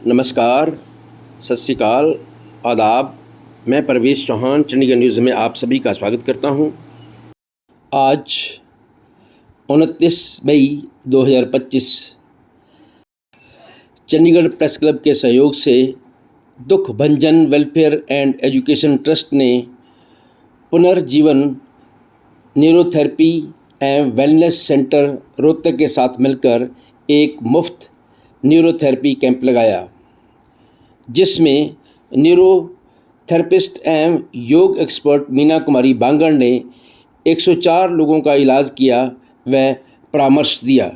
नमस्कार, सत श्री अकाल, आदाब। मैं परवेश चौहान चंडीगढ़ न्यूज़ में आप सभी का स्वागत करता हूं। आज 29 मई 2025 चंडीगढ़ प्रेस क्लब के सहयोग से दुख भंजन वेलफेयर एंड एजुकेशन ट्रस्ट ने पुनर्जीवन न्यूरोथेरेपी एवं वेलनेस सेंटर रोहतक के साथ मिलकर एक मुफ्त न्यूरोथेरेपी कैंप लगाया, जिसमें न्यूरोथेरेपिस्ट एवं योग एक्सपर्ट मीना कुमारी बांगड़ ने 104 लोगों का इलाज किया व परामर्श दिया।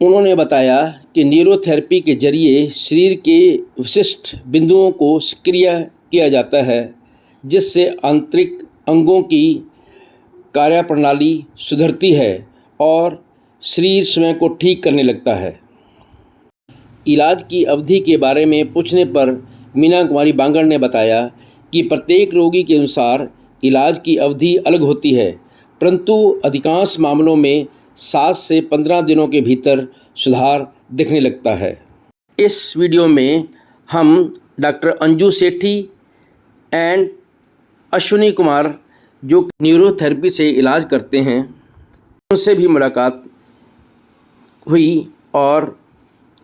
उन्होंने बताया कि न्यूरोथेरेपी के जरिए शरीर के विशिष्ट बिंदुओं को सक्रिय किया जाता है, जिससे आंतरिक अंगों की कार्यप्रणाली सुधरती है और शरीर स्वयं को ठीक करने लगता है। इलाज की अवधि के बारे में पूछने पर मीना कुमारी बांगड़ ने बताया कि प्रत्येक रोगी के अनुसार इलाज की अवधि अलग होती है, परंतु अधिकांश मामलों में 7 से 15 दिनों के भीतर सुधार दिखने लगता है। इस वीडियो में हम doctor Anju Sethi and Ashwini Kumar, जो न्यूरोथेरेपी से इलाज करते हैं, उनसे भी मुलाकात हुई और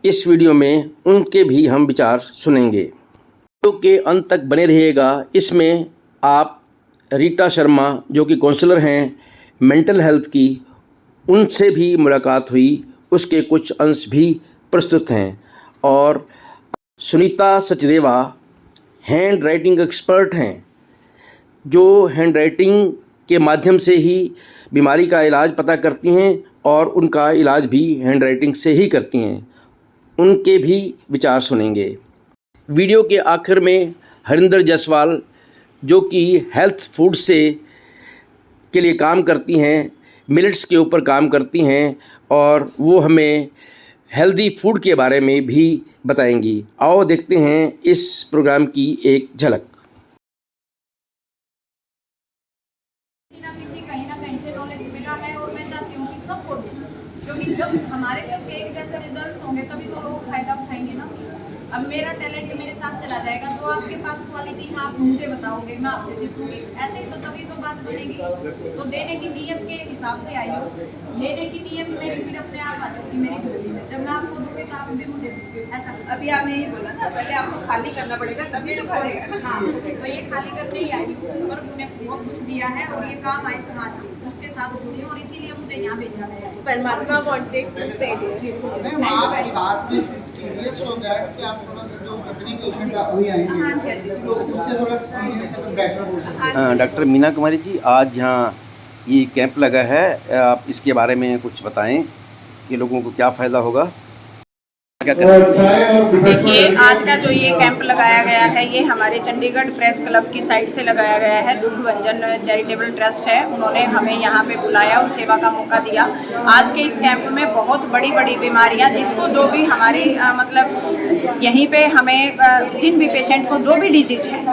इस वीडियो में उनके भी हम विचार सुनेंगे। वीडियो के अंत तक बने रहिएगा। इसमें आप रीटा शर्मा, जो कि काउंसलर हैं मेंटल हेल्थ की, उनसे भी मुलाकात हुई, उसके कुछ अंश भी प्रस्तुत हैं। और Sunita Sachdeva hand writing expert हैं, जो हैंड राइटिंग के माध्यम से ही बीमारी का इलाज पता करती हैं और उनका इलाज भी हैंड राइटिंग से ही करती हैं। उनके भी विचार सुनेंगे। वीडियो के आखिर में हरिंदर जायसवाल, जो कि हेल्थ फूड से के लिए काम करती हैं, मिलेट्स के ऊपर काम करती हैं, और वो हमें हेल्दी फूड के बारे में भी बताएंगी। आओ देखते हैं इस प्रोग्राम की एक झलक। कहीं ना कहीं से नॉलेज मिला है और मैं चाहती हूँ कि सबको, क्योंकि जब हमारे सबके एक जैसे रिजल्ट्स होंगे तभी तो लोग फायदा उठाएंगे ना। अब मेरा टैलेंट मेरे साथ चला जाएगा तो आपके पास क्वालिटी है, आप मुझे बताओगे, मैं आपसे सीखूंगी, ऐसे ही तो तभी तो बात बनेगी। तो देने की नीयत के हिसाब से आई हो, लेने की नीयत मेरी फिर अपने आप आ जाती मेरी झोली में। जब मैं आपको दूंगी तो आप भी मुझे दोगे, ऐसा। अभी आपने ये बोला ना, पहले आपको खाली करना पड़ेगा तभी तो भरेगा ना। हाँ, तो ये खाली करने ही आई हूँ और उन्हें बहुत कुछ दिया है और ये काम आए समाज की, उसके साथ जुड़ी हूँ और इसीलिए मुझे यहाँ भेजा गया है। परमात्मा वांटेड टू से साथ में असिस्ट कीजिए सो दैट कि आप थोड़ा सा जो कितनी पेशेंट अभी आएंगे तो उससे थोड़ा एक्सपीरियंस बेटर हो सके। डॉक्टर मीना कुमारी जी, आज यहाँ ये कैंप लगा है, आप इसके बारे में कुछ बताएं कि लोगों को क्या फ़ायदा होगा। देखिए, आज का जो ये कैंप लगाया गया है, ये हमारे चंडीगढ़ प्रेस क्लब की साइड से लगाया गया है। दुख भंजन चैरिटेबल ट्रस्ट है, उन्होंने हमें यहाँ पे बुलाया और सेवा का मौका दिया। आज के इस कैंप में बहुत बड़ी बड़ी बीमारियाँ, जिसको जो भी हमारे मतलब यहीं पे हमें जिन भी पेशेंट को जो भी डिजीज है,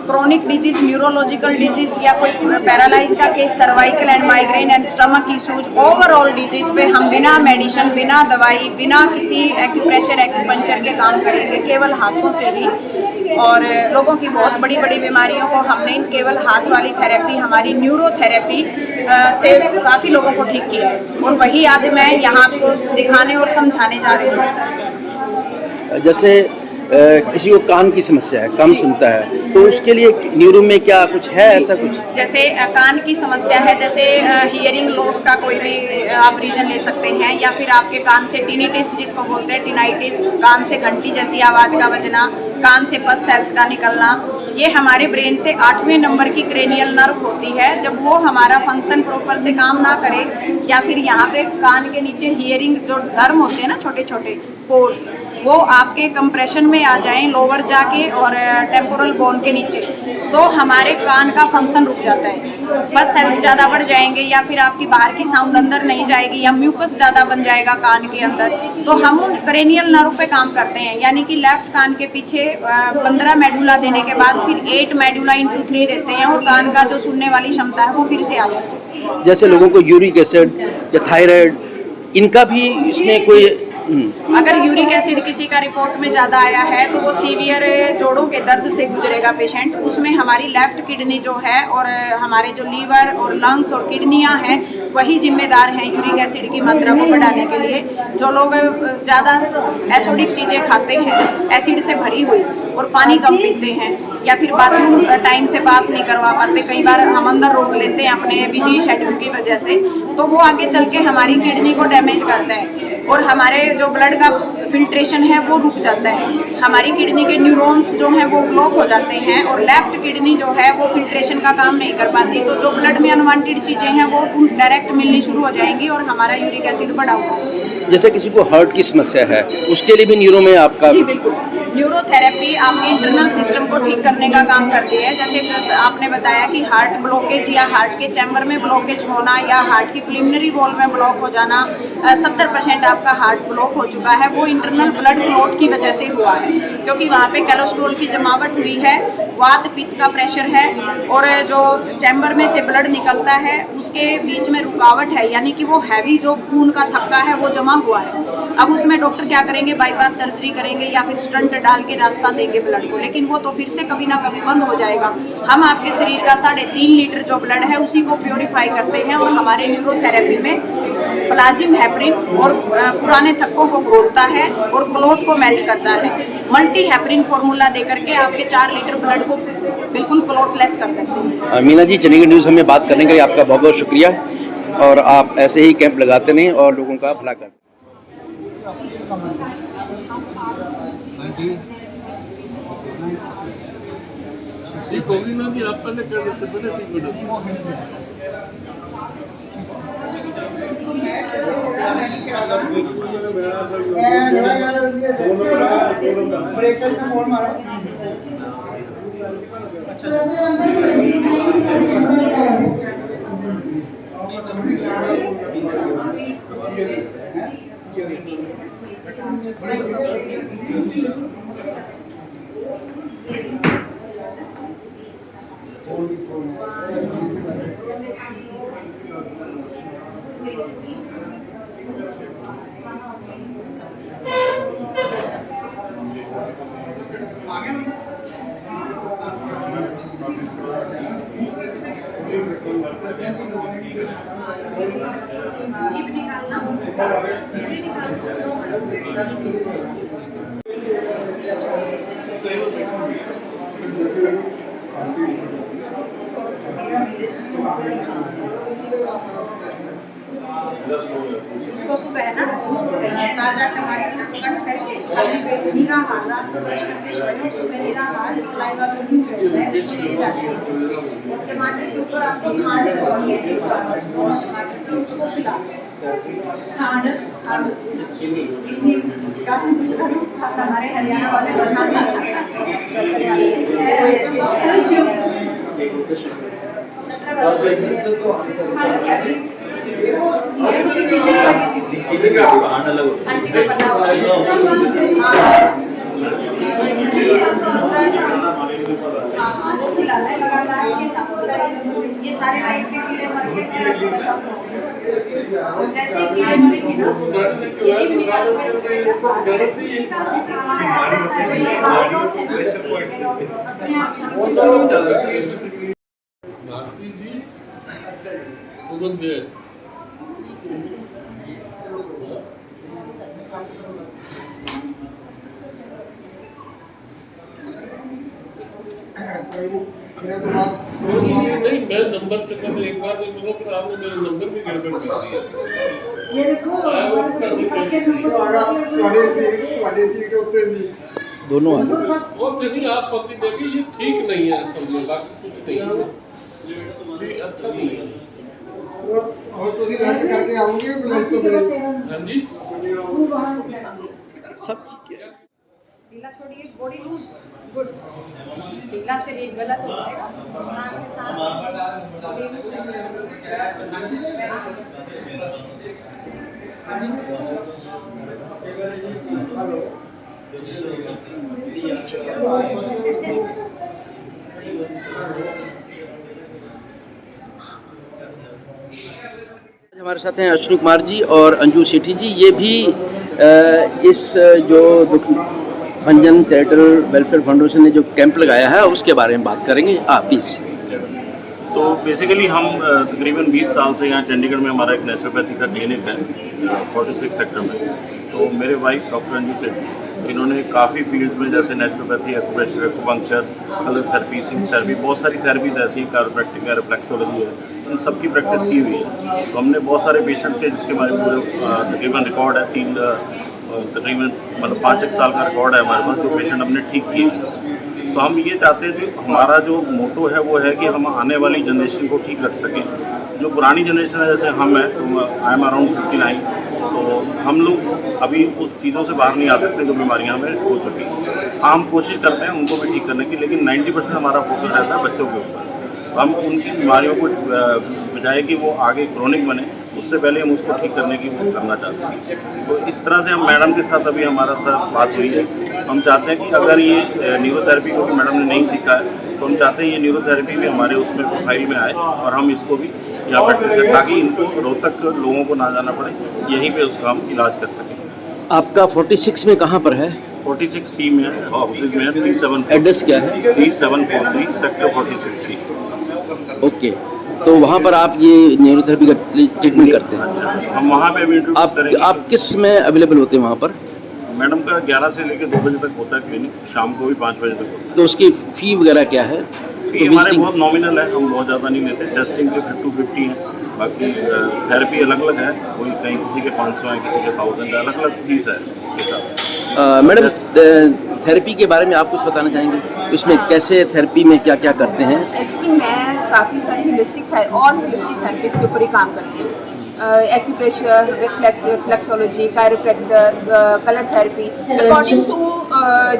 क्रोनिक डिजीज, न्यूरोलॉजिकल डिजीज या कोई पैरालाइज का case, cervical and migraine and stomach issues, overall disease पे हम बिना मेडिसिन, बिना दवाई, बिना किसी एक्यूप्रेशर एक्यूपंक्चर के काम करेंगे, केवल हाथों से ही। और लोगों की बहुत बड़ी बड़ी बीमारियों को हमने इन केवल हाथ वाली थेरेपी, हमारी न्यूरोथेरेपी से काफ़ी लोगों को ठीक किया है, और वही आज मैं यहाँ आपको दिखाने और समझाने जा रही हूँ। जैसे किसी को कान की समस्या है, कम सुनता है, तो उसके लिए न्यूरो में क्या कुछ है ऐसा कुछ? जैसे कान की समस्या है, जैसे हियरिंग लॉस का कोई भी आप रीजन ले सकते हैं, या फिर आपके कान से टिनिटिस जिसको बोलते हैं, टिनाइटिस, कान से घंटी जैसी आवाज़ का बजना, कान से पस सेल्स का निकलना, ये हमारे ब्रेन से 8वें नंबर की क्रेनियल नर्व होती है। जब वो हमारा फंक्शन प्रॉपर से काम ना करे, या फिर यहाँ पे कान के नीचे हियरिंग जो नर्व होते हैं ना, छोटे छोटे पोर्स, वो आपके कंप्रेशन में आ जाएं लोअर जाके और टेम्पोरल बोन के नीचे, तो हमारे कान का फंक्शन रुक जाता है। बस सेल्स ज़्यादा बढ़ जाएंगे, या फिर आपकी बाहर की साउंड अंदर नहीं जाएगी, या म्यूकस ज़्यादा बन जाएगा कान के अंदर। तो हम उन क्रेनियल नर्व पे काम करते हैं, यानी कि लेफ्ट कान के पीछे 15 मेडुला देने के बाद फिर 8 मेडुला × 3 देते हैं, और कान का जो सुनने वाली क्षमता है वो फिर से आ जाती है। जैसे लोगों को यूरिक एसिड या थायराइड, इनका भी इसमें कोई अगर यूरिक एसिड किसी का रिपोर्ट में ज़्यादा आया है तो वो सीवियर जोड़ों के दर्द से गुजरेगा पेशेंट। उसमें हमारी लेफ्ट किडनी जो है और हमारे जो लीवर और लंग्स और किडनियाँ हैं वही जिम्मेदार हैं यूरिक एसिड की मात्रा को बढ़ाने के लिए। जो लोग ज़्यादा एसिडिक चीज़ें खाते हैं, एसिड से भरी हुई, और पानी कम पीते हैं, या फिर बाथरूम टाइम से पास नहीं करवा पाते, कई बार हम अंदर रोक लेते हैं अपने बिजी शेड्यूल की वजह से, तो वो आगे चल के हमारी किडनी को डैमेज करता है और हमारे जो ब्लड का फिल्ट्रेशन है वो रुक जाता है। हमारी किडनी के न्यूरॉन्स जो हैं वो ब्लॉक हो जाते हैं और लेफ्ट किडनी जो है वो फिल्ट्रेशन का काम नहीं कर पाती, तो जो ब्लड में अनवांटेड चीज़ें हैं वो डायरेक्ट मिलनी शुरू हो जाएंगी और हमारा यूरिक एसिड बढ़ा हुआ। जैसे किसी को हार्ट की समस्या है, उसके लिए भी न्यूरो में आपका? जी बिल्कुल, न्यूरोथेरेपी आपके इंटरनल सिस्टम को ठीक करने का काम करती है। जैसे आपने बताया कि हार्ट ब्लॉकेज या हार्ट के चैम्बर में ब्लॉकेज होना या हार्ट की प्रिलिमिनरी वॉल में ब्लॉक हो जाना, 70% आपका हार्ट ब्लॉक हो चुका है, वो इंटरनल ब्लड क्लॉट की वजह से हुआ है, क्योंकि वहाँ पे कोलेस्ट्रॉल की जमावट हुई है, वात पित्त का प्रेशर है और जो चैम्बर में से ब्लड निकलता है उसके बीच में रुकावट है, यानी कि वो हैवी जो खून का थक्का है वो जमा हुआ है। अब उसमें डॉक्टर क्या करेंगे, बाईपास सर्जरी करेंगे या फिर स्टंट डाल के रास्ता देंगे ब्लड को, लेकिन वो तो फिर से कभी ना कभी बंद हो जाएगा। हम आपके शरीर का 3.5 लीटर जो ब्लड है उसी को प्योरीफाई करते हैं और हमारे न्यूरोथेरेपी में प्लाजिम हेपरिन और पुराने थक्कों को घोलता है और क्लोट को मेल्ट करता है। मल्टी हेपरिन फॉर्मूला दे करके आपके 4 लीटर ब्लड को बिल्कुल क्लोटलेस कर देते हैं। मीना जी, चंडीगढ़ न्यूज़ हमें बात करने के लिए आपका बहुत बहुत शुक्रिया, और आप ऐसे ही कैंप लगाते रहें और लोगों का भला करते। ठीक होगी ना कि आप पहले कर देते, पहले ठीक हो जाती। जीभ निकालना, इसको सुबह है ना ताजा टमाटर कट करके खाली पेट नीरा हार रात को ब्रश करके सोए और सुबह नीरा हार सलाइवा जो भी है उसको लेके जाते हैं। टमाटर के ऊपर आपको खांड लगानी है, 1 चम्मच टमाटर का, उसको खिला खांड खांड चीनी काफी दूसरा हमारे हरियाणा वाले ये सारे लाइट के कीड़े मर के और जैसे ही कीड़े मरेंगे ना ये जीभ निकाल भारती जी उगन दे नहीं, मैं नंबर से पहले एक बार मिला, फिर आपने मेरा नंबर भी गड़बड़ कर दिया। दोनों और नहीं आप पति देखिए, ये ठीक नहीं है, समझो बाकी कुछ नहीं है, ये अच्छा नहीं है। और तो भी करके आओगे हाँ जी, सब ठीक है। ढीला छोड़िए, बॉडी लूज, गुड। ढीला शरीर गलत हो जाएगा। नाक से सांस हमारे साथ हैं अश्विनी कुमार जी और अंजू सेठी जी। ये भी इस जो दुख भंजन चैरिटेबल वेलफेयर फाउंडेशन ने जो कैंप लगाया है उसके बारे में बात करेंगे। आप प्लीज़। तो बेसिकली हम तकरीबन 20 साल से यहाँ चंडीगढ़ में हमारा एक नेचुरोपैथी का क्लिनिक है 46 सेक्टर में। तो मेरे वाइफ डॉक्टर अंजू सेठी, इन्होंने काफ़ी फील्ड्स में जैसे naturopathy, acupressure, acupuncture, colour therapy, सिंक थेरेपी, बहुत सारी थेरेपीज ऐसी हैं, कायरोप्रैक्टिक है, रिफ्लेक्सोलॉजी है, इन सब की प्रैक्टिस की हुई है। तो हमने बहुत सारे पेशेंट्स के जिसके हमारे पूरे तकरीबन रिकॉर्ड है, तकरीबन मतलब 5-1 साल का रिकॉर्ड है हमारे पास, जो पेशेंट हमने ठीक किए हैं। तो हम ये चाहते हैं कि हमारा जो मोटो है वो है कि हम आने वाली जनरेशन को ठीक रख सकें। जो पुरानी जनरेशन है जैसे हम हैं, तो आई एम अराउंड 59, तो हम लोग अभी उस चीज़ों से बाहर नहीं आ सकते जो बीमारियां हमें हो चुकी हैं। हम कोशिश करते हैं उनको भी ठीक करने की, लेकिन 90% हमारा फोकस रहता है बच्चों के ऊपर। हम उनकी बीमारियों को बजाय कि वो आगे क्रोनिक बने, उससे पहले हम उसको ठीक करने की वो करना चाहते हैं। तो इस तरह से हम मैडम के साथ अभी हमारा साथ बात हुई है। हम चाहते हैं कि अगर ये न्यूरोथेरेपी को भी मैडम ने नहीं सीखा है, तो हम चाहते हैं ये न्यूरोथेरेपी भी हमारे उसमें प्रोफाइल में आए और हम इसको भी यहाँ प्रैक्टिस करें, ताकि इनको रोहतक लोगों को ना जाना पड़े, यहीं पे उसका हम इलाज कर सकें। आपका 46 में कहाँ पर है? 46C में है, ऑफिस में है, 37 एड्रेस क्या है? 3743 सेक्टर 46C। ओके, तो वहाँ पर आप ये न्यूरोथेरेपी का ट्रीटमेंट करते हैं? हम वहाँ पे भी इंट्रोड्यूस करेंगे। आप किस में अवेलेबल होते हैं वहाँ पर? मैडम का 11 से लेकर 2 बजे तक होता है क्लिनिक, शाम को भी 5 बजे तक होता है। तो उसकी फ़ी वगैरह क्या है? फी हमारे बहुत नॉमिनल है, हम बहुत ज़्यादा नहीं लेते। टेस्टिंग के 250 है, बाकी थेरेपी अलग अलग है, कोई कहीं किसी के 500 है, किसी के 1000 है, अलग अलग फीस है उसके हिसाब से। मैडम, थेरेपी के बारे में आप कुछ बताना चाहेंगे? इसमें कैसे थेरेपी में क्या क्या करते हैं? एक्चुअली मैं काफ़ी सारी होलिस्टिक थेरेपीज के ऊपर ही काम करती हूँ। Acupressure, reflexology, chiropractor, colour therapy, according to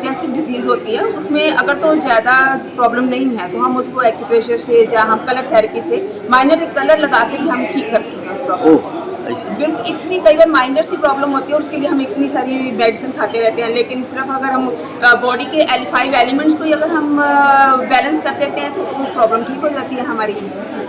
जैसी डिजीज़ होती है उसमें अगर तो ज़्यादा प्रॉब्लम नहीं है तो हम उसको एक्यूप्रेशर से या हम कलर थेरेपी से माइनर कलर लगा के भी हम ठीक कर सकते हैं उस प्रॉब्लम को। बिल्कुल, इतनी कई बार माइनर सी प्रॉब्लम होती है, उसके लिए हम इतनी सारी मेडिसिन खाते रहते हैं, लेकिन सिर्फ अगर हम बॉडी के 5 एलिमेंट्स को ही अगर हम बैलेंस कर देते हैं तो वो प्रॉब्लम ठीक हो जाती है हमारी।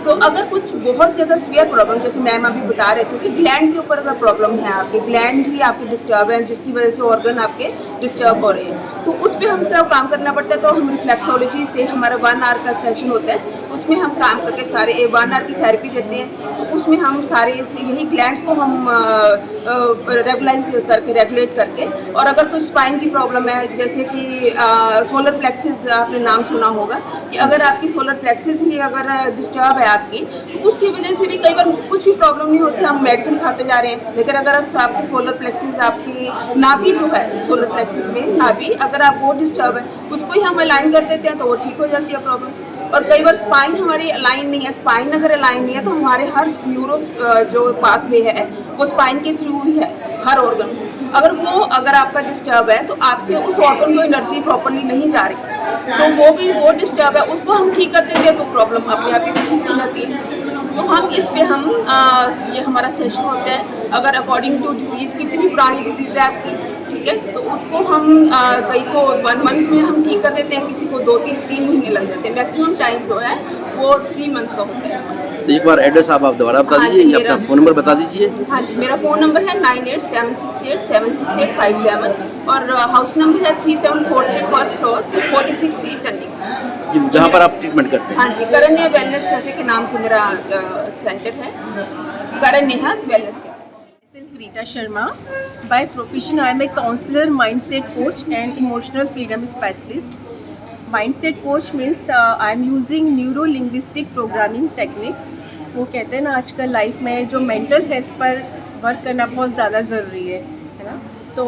तो अगर कुछ बहुत ज़्यादा सीवियर प्रॉब्लम, जैसे मैम अभी बता रहे थे कि ग्लैंड के ऊपर अगर प्रॉब्लम है, आपके ग्लैंड ही आपके डिस्टर्ब है, जिसकी वजह से ऑर्गन आपके डिस्टर्ब हो रहे हैं, तो उस पर हम क्या काम करना पड़ता है। तो हम रिफ्लेक्सोलॉजी से हमारा 1 आवर का सेशन होता है, उसमें हम काम करके सारे 1 आवर की थेरेपी देते हैं। तो उसमें हम सारे यही ग्लैंड्स को हम रेगुलेट करके, और अगर कोई स्पाइन की प्रॉब्लम है, जैसे कि सोलर प्लेक्सिस, आपने नाम सुना होगा कि अगर आपकी सोलर प्लेक्सिस ही अगर डिस्टर्ब है आपकी, तो उसकी वजह से भी कई बार कुछ भी प्रॉब्लम नहीं होती, हम मेडिसिन खाते जा रहे हैं, लेकिन अगर आपकी सोलर प्लेक्सिस, आपकी नाभि जो है, सोलर प्लेक्सिस में नाभि, अगर आप वो डिस्टर्ब है, उसको ही हम अलाइन कर देते हैं तो वो ठीक हो जाती है प्रॉब्लम। और कई बार स्पाइन हमारी अलाइन नहीं है, स्पाइन अगर अलाइन नहीं है तो हमारे हर न्यूरो जो पाथवे है वो स्पाइन के थ्रू ही है, हर ऑर्गन। अगर आपका डिस्टर्ब है तो आपके उस ऑर्गन को एनर्जी प्रॉपर्ली नहीं जा रही, तो वो डिस्टर्ब है, उसको हम ठीक कर देंगे तो प्रॉब्लम अपने आप ही ठीक हो जाती है। तो हम इस पे ये हमारा सेशन होता है, अगर अकॉर्डिंग टू डिजीज़, कितनी पुरानी डिजीज़ है आपकी, ठीक है, तो उसको हम कई को 1 मंथ में हम ठीक कर देते हैं, किसी को 2-3 महीने लग जाते हैं। मैक्सिमम टाइम जो है वो 3 मंथ का होता है। तो एक बार एड्रेस आप दोबारा बता दीजिए, या अपना फ़ोन नंबर बता दीजिए। हाँ जी, मेरा फ़ोन नंबर है 9876876857 और हाउस नंबर है 3743 फर्स्ट फ्लोर 46C चंडीगढ़, जहाँ पर आप ट्रीटमेंट करते हैं। हाँ जी, करण्या वेलनेस कैफे के नाम से मेरा सेंटर है, करण्या wellness cafe. Rita Sharma. By profession, I am a counselor, mindset coach, and emotional freedom specialist. Mindset coach means I am using neuro-linguistic programming techniques. वो कहते हैं ना, आजकल लाइफ में जो मेंटल हेल्थ पर वर्क करना बहुत ज़्यादा ज़रूरी है ना। तो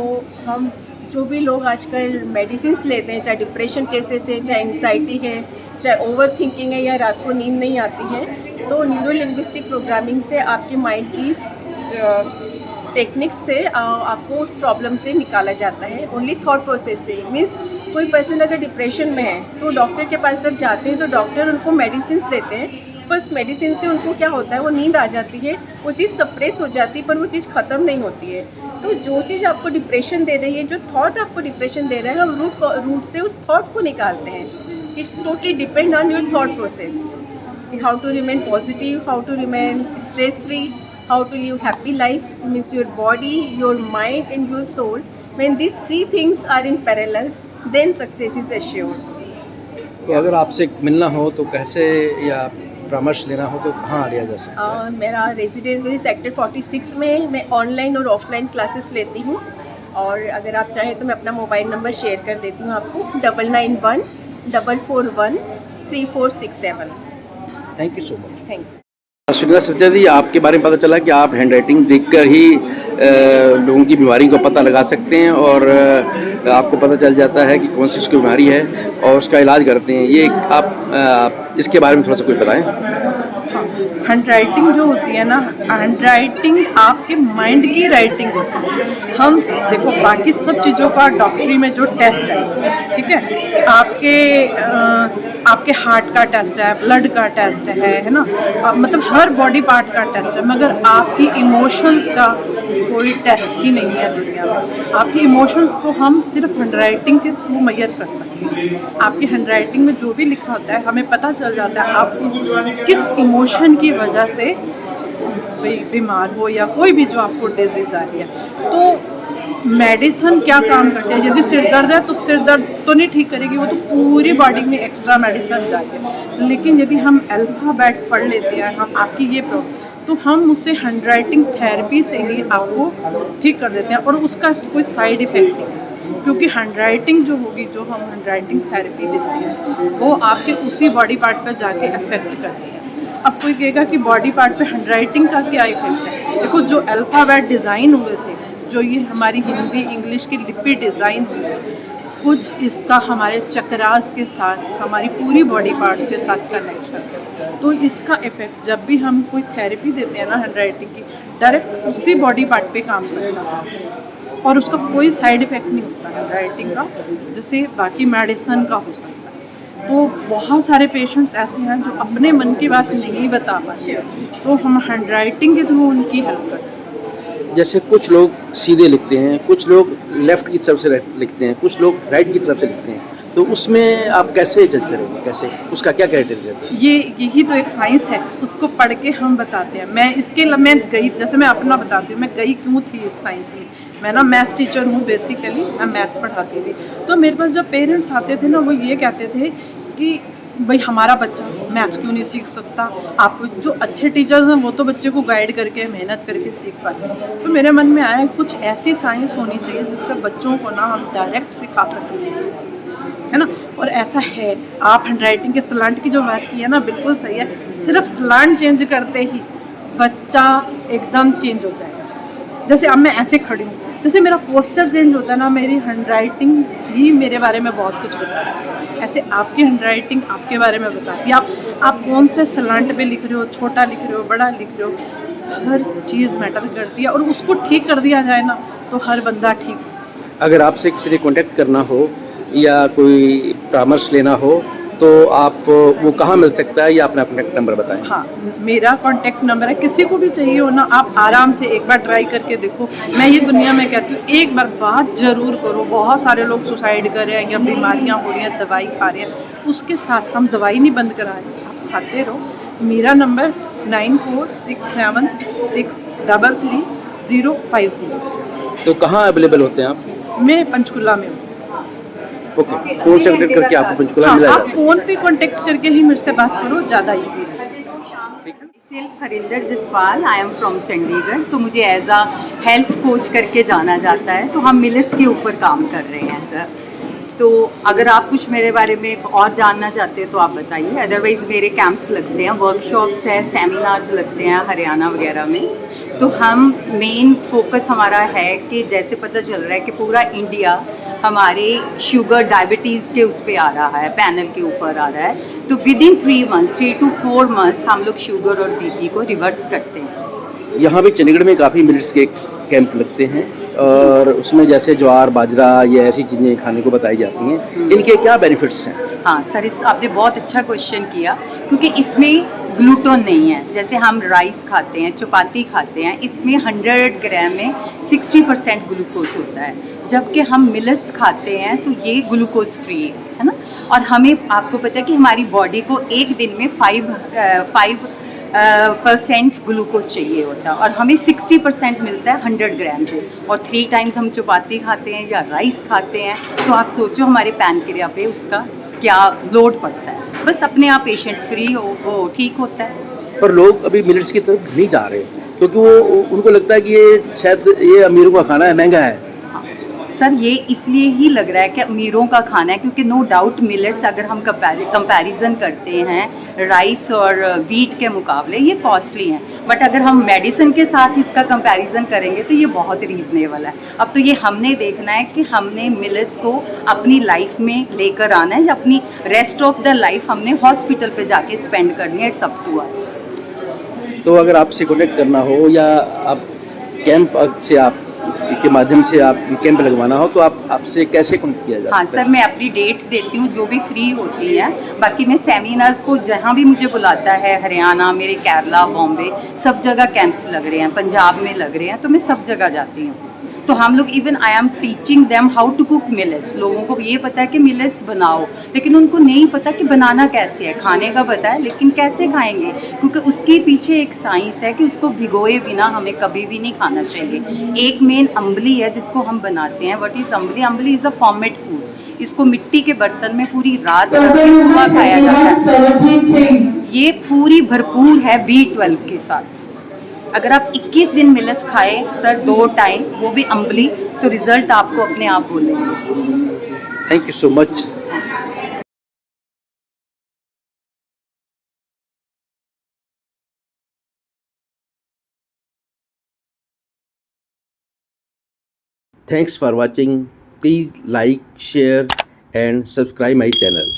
हम जो भी लोग आजकल मेडिसिन्स लेते हैं, चाहे डिप्रेशन केसेस है, चाहे एंग्जाइटी है, चाहे ओवर थिंकिंग है, या रात को नींद नहीं आती है, तो न्यूरो-लिंग्विस्टिक प्रोग्रामिंग से आपके माइंड की टेक्निक्स से आपको उस प्रॉब्लम से निकाला जाता है। ओनली थॉट प्रोसेस से, मीन्स कोई पर्सन अगर डिप्रेशन में है तो डॉक्टर के पास जब जाते हैं तो डॉक्टर उनको मेडिसिन देते हैं, पर उस मेडिसिन से उनको क्या होता है, वो नींद आ जाती है, वो चीज़ सप्रेस हो जाती है, पर वो चीज़ ख़त्म नहीं होती है। तो जो चीज़ आपको डिप्रेशन दे रही है, जो थॉट आपको डिप्रेशन दे रहा है, हम रूट से उस थॉट को निकालते हैं। It's totally depend on your thought process, how to remain positive, how to remain stress free, how to live happy life, means your body, your mind and your soul. When these three things are in parallel, then success is assured. तो अगर आपसे मिलना हो तो कैसे, या परामर्श लेना हो तो कहाँ लिया जा सकता है? मेरा रेजिडेंस सेक्टर 46 में मैं ऑनलाइन और ऑफलाइन क्लासेस लेती हूँ, और अगर आप चाहें तो मैं अपना मोबाइल नंबर शेयर कर देती हूँ आपको, 9914413467। Thank you so much. Thank you. Sunita सच्चा जी, आपके बारे में पता चला कि आप हैंड राइटिंग देखकर ही लोगों की बीमारी को पता लगा सकते हैं, और आपको पता चल जाता है कि कौन सी उसकी बीमारी है और उसका इलाज करते हैं। ये आप इसके बारे में थोड़ा सा कुछ बताएं। हैंड राइटिंग जो होती है ना, हैंड राइटिंग आपके माइंड की राइटिंग होती है। हम देखो बाकी सब चीज़ों का डॉक्टरी में जो टेस्ट है, ठीक है, आपके हार्ट का टेस्ट है, ब्लड का टेस्ट है ना, मतलब हर बॉडी पार्ट का टेस्ट है, मगर आपकी इमोशंस का कोई टेस्ट ही नहीं है दुनिया में। आपकी इमोशंस को हम सिर्फ हैंड राइटिंग के थ्रू मैयर कर सकते हैं। आपकी हैंड राइटिंग में जो भी लिखा होता है हमें पता चल जाता है आप उस किस इमोशन की वजह से बीमार हो, या कोई भी जो आपको डिजीज़ आ रही है। तो मेडिसिन क्या काम करती है, यदि सिर दर्द है तो सिर दर्द तो नहीं ठीक करेगी, वो तो पूरी बॉडी में एक्स्ट्रा मेडिसिन जाती है। लेकिन यदि हम अल्फ़ाबेट पढ़ लेते हैं, हम आपकी ये प्रॉब्लम, तो हम उसे हैंड राइटिंग थेरेपी से ही आपको ठीक कर देते हैं, और उसका कोई साइड इफ़ेक्ट नहीं है, क्योंकि हैंड राइटिंग जो होगी, जो हम हैंड राइटिंग थेरेपी देते हैं, वो आपके उसी बॉडी पार्ट पर जाके अफेक्ट करती है। अब कोई कहेगा कि बॉडी पार्ट पे हैंड राइटिंग का क्या इफेक्ट है? देखो, जो अल्फ़ाबेट डिज़ाइन हुए थे, जो ये हमारी हिंदी इंग्लिश की लिपि डिज़ाइन हुई, कुछ इसका हमारे चक्रास के साथ, हमारी पूरी बॉडी पार्ट्स के साथ कनेक्शन है। तो इसका इफेक्ट जब भी हम कोई थेरेपी देते हैं ना हैंड राइटिंग की, डायरेक्ट उसी बॉडी पार्ट पे काम करता है, और उसका कोई साइड इफ़ेक्ट नहीं होता हैंड राइटिंग का, जैसे बाकी मेडिसिन का हो सकता है। तो बहुत सारे पेशेंट्स ऐसे हैं जो अपने मन की बात नहीं बता पाते, तो हम हैंड राइटिंग के थ्रू उनकी हेल्प करते हैं। जैसे कुछ लोग सीधे लिखते हैं, कुछ लोग लेफ़्ट की तरफ से लिखते हैं, कुछ लोग राइट की तरफ से लिखते हैं, तो उसमें आप कैसे जज करेंगे, कैसे, उसका क्या क्राइटेरिया है? यही तो एक साइंस है, उसको पढ़ के हम बताते हैं। मैं गई, जैसे मैं अपना बताती हूँ, मैं गई क्यों थी इस साइंस में। मैं ना मैथ्स टीचर हूँ, बेसिकली मैं मैथ्स पढ़ाती थी। तो मेरे पास जब पेरेंट्स आते थे ना, वो ये कहते थे कि भाई हमारा बच्चा मैथ्स क्यों नहीं सीख सकता। आप जो अच्छे टीचर्स हैं वो तो बच्चे को गाइड करके, मेहनत करके सीख पाते हैं। तो मेरे मन में आया कुछ ऐसी साइंस होनी चाहिए जिससे बच्चों को ना हम डायरेक्ट सिखा सकें, है ना। और ऐसा है, आप हैंड राइटिंग के स्लांट की जो बात की है ना, बिल्कुल सही है। सिर्फ स्लांट चेंज करते ही बच्चा एकदम चेंज हो जाएगा। जैसे अब मैं ऐसे खड़ी हूँ, जैसे मेरा पोस्चर चेंज होता है ना, मेरी हैंड राइटिंग भी मेरे बारे में बहुत कुछ बताती है। ऐसे आपकी हैंड राइटिंग आपके बारे में बताती है। आप कौन से स्लांट पे लिख रहे हो, छोटा लिख रहे हो, बड़ा लिख रहे हो, हर चीज़ मैटर करती है। और उसको ठीक कर दिया जाए ना, तो हर बंदा ठीक हो सकता है। अगर आपसे किसी ने कॉन्टेक्ट करना हो या कोई परामर्श लेना हो तो आप वो कहाँ मिल सकता है, या अपना कॉन्टैक्ट नंबर बताएं। हाँ, मेरा कॉन्टैक्ट नंबर है। किसी को भी चाहिए हो ना, आप आराम से एक बार ट्राई करके देखो। मैं ये दुनिया में कहती हूँ, एक बार बात ज़रूर करो। बहुत सारे लोग सुसाइड कर रहे हैं, या बीमारियाँ हो रही हैं, दवाई खा रहे हैं, उसके साथ हम दवाई नहीं बंद करा रहे, आप खाते रहो। मेरा नंबर 9467633050। तो कहाँ अवेलेबल होते हैं आप? मैं पंचकुला में हूँ। ओके, फोन से कनेक्ट करके आपको पंचकुला मिला आप फ़ोन पे कांटेक्ट करके ही मेरे से बात करो, ज़्यादा इजी है। Self Harinder Jaspal, I am from Chandigarh. तो मुझे एज अ हेल्थ कोच करके जाना जाता है। तो हम मिलेट्स के ऊपर काम कर रहे हैं सर। तो अगर आप कुछ मेरे बारे में और जानना चाहते हैं तो आप बताइए। अदरवाइज़ मेरे कैंप्स लगते हैं, वर्कशॉप्स हैं, सेमिनार्स लगते हैं हरियाणा वगैरह में। तो हम मेन फोकस हमारा है कि जैसे पता चल रहा है कि पूरा इंडिया हमारे शुगर डायबिटीज़ के उस पर आ रहा है, पैनल के ऊपर आ रहा है। तो विद इन 3 to 4 months हम लोग शुगर और बीपी को रिवर्स करते हैं। यहाँ भी चंडीगढ़ में काफ़ी मिलेट्स के कैंप लगते हैं, और उसमें जैसे ज्वार, बाजरा, ये ऐसी चीज़ें खाने को बताई जाती हैं। इनके क्या बेनिफिट्स हैं? हाँ सर, आपने बहुत अच्छा क्वेश्चन किया, क्योंकि इसमें ग्लूटोन नहीं है। जैसे हम राइस खाते हैं, चपाती खाते हैं, इसमें 100 ग्राम में 60% ग्लूकोज होता है। जबकि हम मिलेट्स खाते हैं तो ये ग्लूकोज फ्री है ना। और हमें, आपको पता है कि हमारी बॉडी को एक दिन में 5 % ग्लूकोज चाहिए होता है और हमें 60% मिलता है 100 ग्राम से। और 3 टाइम्स हम चपाती खाते हैं या राइस खाते हैं, तो आप सोचो हमारे पैनक्रिया पे उसका क्या लोड पड़ता है। बस अपने आप पेशेंट फ्री हो वो ठीक होता है। पर लोग अभी मिलेट्स की तरफ नहीं जा रहे क्योंकि वो उनको लगता है कि ये शायद ये अमीरों का खाना है, महंगा है। सर ये इसलिए ही लग रहा है कि अमीरों का खाना है क्योंकि नो डाउट मिलेट्स अगर हम कंपैरिजन करते हैं राइस और वीट के मुकाबले ये कॉस्टली हैं, बट अगर हम मेडिसिन के साथ इसका कंपैरिजन करेंगे तो ये बहुत रीज़नेबल है। अब तो ये हमने देखना है कि हमने मिलेट्स को अपनी लाइफ में लेकर आना है या अपनी रेस्ट ऑफ द लाइफ हमने हॉस्पिटल पे जाके स्पेंड करनी है। It's up to us. तो अगर आपसे कनेक्ट करना हो या आप कैंप से आप के माध्यम से आप कैंप लगवाना हो तो आप आपसे कैसे कनेक्ट किया जाए? हाँ सर, मैं अपनी डेट्स देती हूँ जो भी फ्री होती हैं। बाकी मैं सेमिनार्स को जहाँ भी मुझे बुलाता है, हरियाणा, मेरे केरला, बॉम्बे, सब जगह कैंप्स लग रहे हैं, पंजाब में लग रहे हैं, तो मैं सब जगह जाती हूँ। तो हम लोग even I am teaching them how to cook millets. लोगों को ये पता है कि मिलेट्स बनाओ, लेकिन उनको नहीं पता कि बनाना कैसे है। खाने का पता है लेकिन कैसे खाएंगे, क्योंकि उसके पीछे एक साइंस है कि उसको भिगोए बिना हमें कभी भी नहीं खाना चाहिए। एक मेन अम्बली है जिसको हम बनाते हैं। What is ambali? Ambali is a format food. इसको मिट्टी के बर्तन में पूरी रात रख के सुबह खाया जाता है। ये पूरी भरपूर है B12 के साथ। अगर आप 21 दिन मिलेट्स खाए सर 2 टाइम, वो भी अम्बली, तो रिजल्ट आपको अपने आप बोलेंगे। Thank you so much. Thanks for watching. Please like, share and subscribe my channel.